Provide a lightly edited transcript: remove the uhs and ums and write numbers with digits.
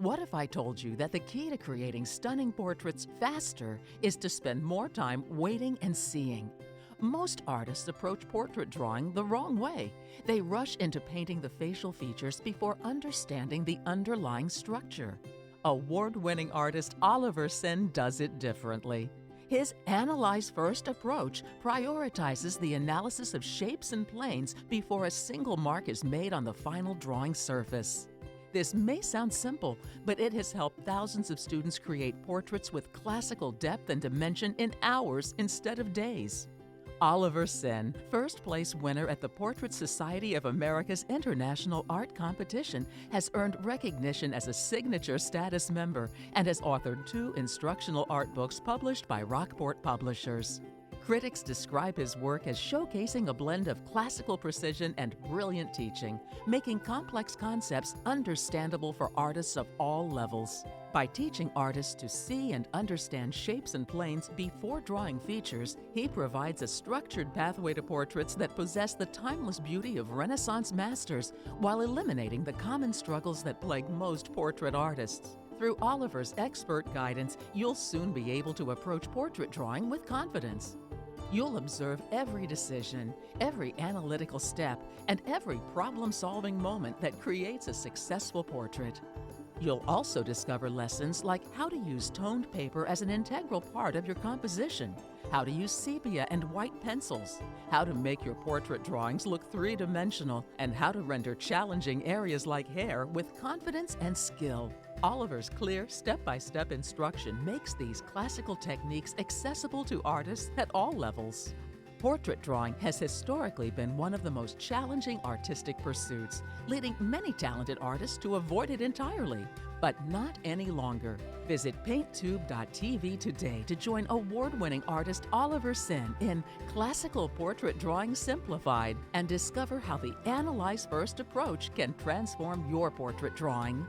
What if I told you that the key to creating stunning portraits faster is to spend more time waiting and seeing? Most artists approach portrait drawing the wrong way. They rush into painting the facial features before understanding the underlying structure. Award-winning artist Oliver Sen does it differently. His Analyze First approach prioritizes the analysis of shapes and planes before a single mark is made on the final drawing surface. This may sound simple, but it has helped thousands of students create portraits with classical depth and dimension in hours instead of days. Oliver Sen, first place winner at the Portrait Society of America's International Art Competition, has earned recognition as a signature status member and has authored 2 instructional art books published by Rockport Publishers. Critics describe his work as showcasing a blend of classical precision and brilliant teaching, making complex concepts understandable for artists of all levels. By teaching artists to see and understand shapes and planes before drawing features, he provides a structured pathway to portraits that possess the timeless beauty of Renaissance masters while eliminating the common struggles that plague most portrait artists. Through Oliver's expert guidance, you'll soon be able to approach portrait drawing with confidence. You'll observe every decision, every analytical step, and every problem-solving moment that creates a successful portrait. You'll also discover lessons like how to use toned paper as an integral part of your composition, how to use sepia and white pencils, how to make your portrait drawings look three-dimensional, and how to render challenging areas like hair with confidence and skill. Oliver's clear, step-by-step instruction makes these classical techniques accessible to artists at all levels. Portrait drawing has historically been one of the most challenging artistic pursuits, leading many talented artists to avoid it entirely. But not any longer. Visit painttube.tv today to join award-winning artist Oliver Sen in Classical Portrait Drawing Simplified and discover how the Analyze First approach can transform your portrait drawing.